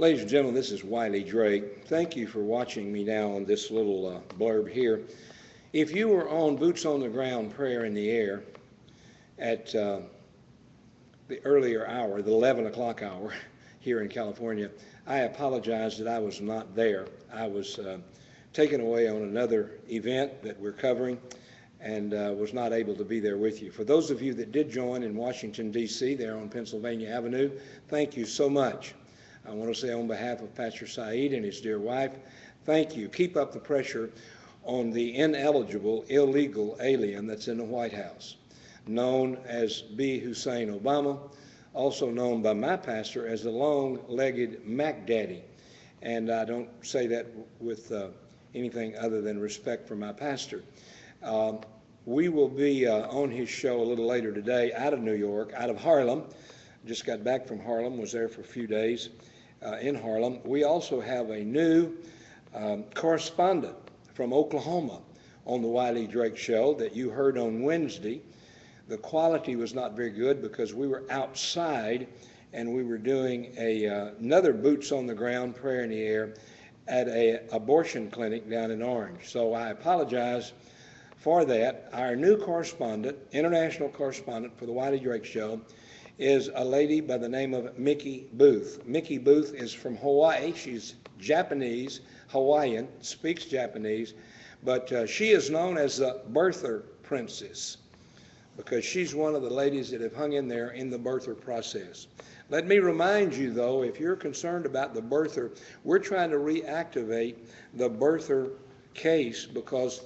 Ladies and gentlemen, this is Wiley Drake. Thank you for watching me now on this little blurb here. If you were on Boots on the Ground Prayer in the Air at the earlier hour, the 11 o'clock hour here in California, I apologize that I was not there. I was taken away on another event that we're covering and was not able to be there with you. For those of you that did join in Washington, D.C., there on Pennsylvania Avenue, thank you so much. I want to say on behalf of Pastor Saeed and his dear wife, thank you. Keep up the pressure on the ineligible, illegal alien that's in the White House, known as B. Hussein Obama, also known by my pastor as the long-legged Mac Daddy. And I don't say that with anything other than respect for my pastor. We will be on his show a little later today out of New York, out of Harlem. Just got back from Harlem, was there for a few days in Harlem. We also have a new correspondent from Oklahoma on the Wiley Drake Show that you heard on Wednesday. The quality was not very good because we were outside and we were doing another Boots on the Ground Prayer in the Air at an abortion clinic down in Orange. So I apologize for that. Our new correspondent, international correspondent for the Wiley Drake Show, is a lady by the name of Mickey Booth. Mickey Booth is from Hawaii. She's Japanese, Hawaiian, speaks Japanese, but she is known as the birther princess because she's one of the ladies that have hung in there in the birther process. Let me remind you, though, if you're concerned about the birther, we're trying to reactivate the birther case because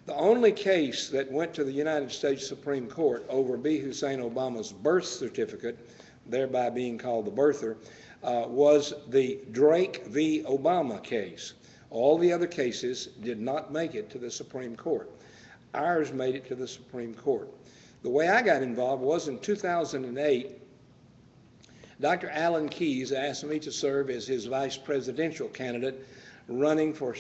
the only case that went to the United States Supreme Court over B. Hussein Obama's birth certificate, thereby being called the birther, was the Drake v. Obama case. All the other cases did not make it to the Supreme Court. Ours made it to the Supreme Court. The way I got involved was in 2008, Dr. Alan Keyes asked me to serve as his vice presidential candidate running for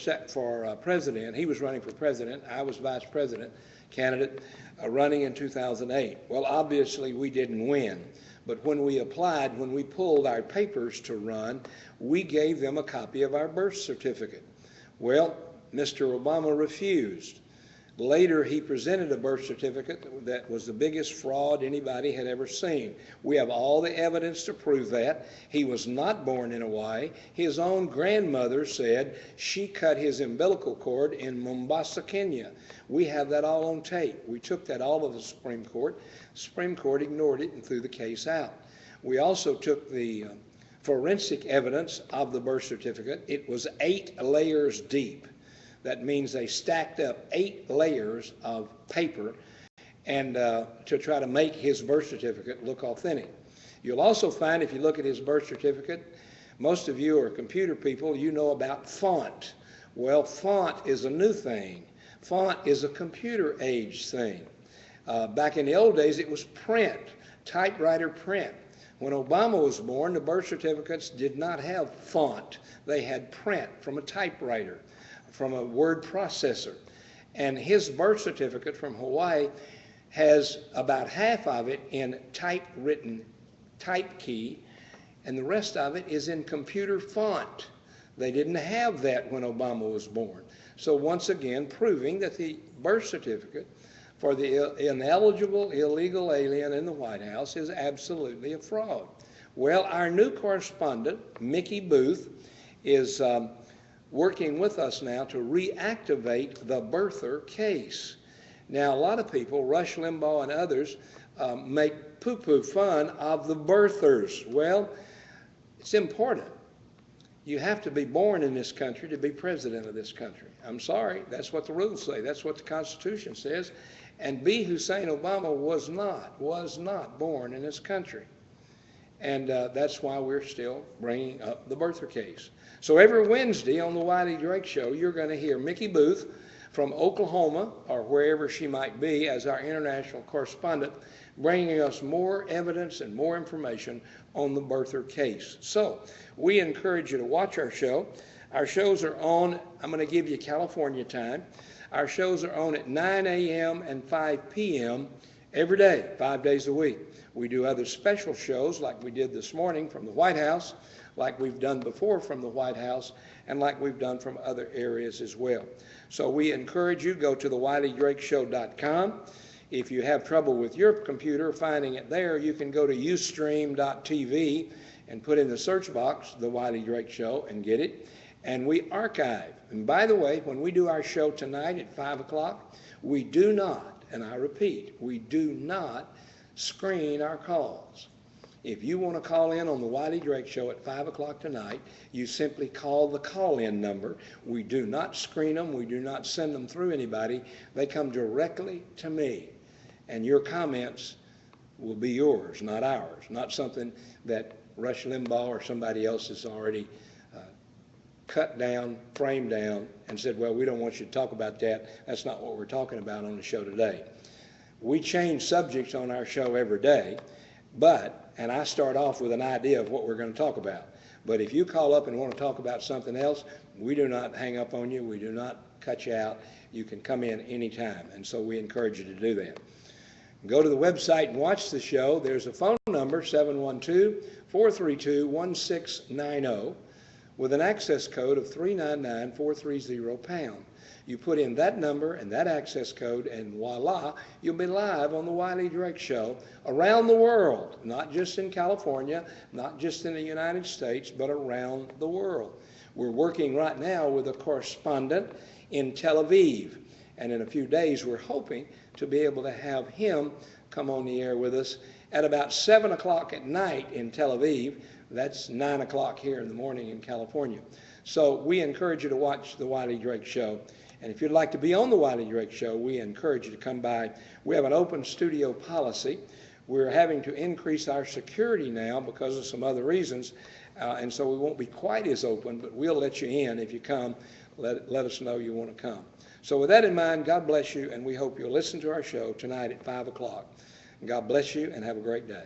president. He was running for president. I was vice president candidate running in 2008. Well, obviously, we didn't win. But when we applied, when we pulled our papers to run, we gave them a copy of our birth certificate. Well, Mr. Obama refused. Later, he presented a birth certificate that was the biggest fraud anybody had ever seen. We have all the evidence to prove that. He was not born in Hawaii. His own grandmother said she cut his umbilical cord in Mombasa, Kenya. We have that all on tape. We took that all to the Supreme Court. The Supreme Court ignored it and threw the case out. We also took the forensic evidence of the birth certificate. It was 8 layers deep. That means they stacked up 8 layers of paper and to try to make his birth certificate look authentic. You'll also find, if you look at his birth certificate, most of you are computer people, you know about font. Well, font is a new thing. Font is a computer age thing. Back in the old days, it was print, typewriter print. When Obama was born, the birth certificates did not have font. They had print from a typewriter, from a word processor. And his birth certificate from Hawaii has about half of it in typewritten type key, and the rest of it is in computer font. They didn't have that when Obama was born. So once again, proving that the birth certificate for the ineligible illegal alien in the White House is absolutely a fraud. Well, our new correspondent, Mickey Booth, is working with us now to reactivate the birther case. Now, a lot of people, Rush Limbaugh and others, make poo-poo fun of the birthers. Well, it's important. You have to be born in this country to be president of this country. I'm sorry, that's what the rules say. That's what the Constitution says. And B. Hussein Obama was not born in this country. And that's why we're still bringing up the birther case. So every Wednesday on the Wiley Drake Show, you're going to hear Mickey Booth from Oklahoma, or wherever she might be, as our international correspondent, bringing us more evidence and more information on the birther case. So we encourage you to watch our show. Our shows are on, I'm going to give you California time. Our shows are on at 9 a.m. and 5 p.m. every day, 5 days a week. We do other special shows like we did this morning from the White House like we've done before from the White House and like we've done from other areas as well. So we encourage you, go to the WileyDrakeShow.com. If you have trouble with your computer finding it there, you can go to Ustream.tv and put in the search box The Wiley Drake Show and get it. And we archive. And by the way, when we do our show tonight at 5 o'clock, we do not, and I repeat, we do not screen our calls. If you want to call in on the Wiley Drake Show at 5 o'clock tonight, you simply call the call-in number. We do not screen them. We do not send them through anybody. They come directly to me. And your comments will be yours, not ours, not something that Rush Limbaugh or somebody else has already cut down, framed down, and said, well, we don't want you to talk about that. That's not what we're talking about on the show today. We change subjects on our show every day, and I start off with an idea of what we're going to talk about. But if you call up and want to talk about something else, we do not hang up on you. We do not cut you out. You can come in anytime, and so we encourage you to do that. Go to the website and watch the show. There's a phone number, 712-432-1690, with an access code of 399-430-pound. You put in that number and that access code, and voila, you'll be live on the Wiley Drake Show around the world, not just in California, not just in the United States, but around the world. We're working right now with a correspondent in Tel Aviv, and in a few days we're hoping to be able to have him come on the air with us at about 7 o'clock at night in Tel Aviv. That's 9 o'clock here in the morning in California. So we encourage you to watch the Wiley Drake Show. And if you'd like to be on the Wiley Drake Show, we encourage you to come by. We have an open studio policy. We're having to increase our security now because of some other reasons. And so we won't be quite as open, but we'll let you in if you come. Let us know you want to come. So with that in mind, God bless you, and we hope you'll listen to our show tonight at 5 o'clock. God bless you, and have a great day.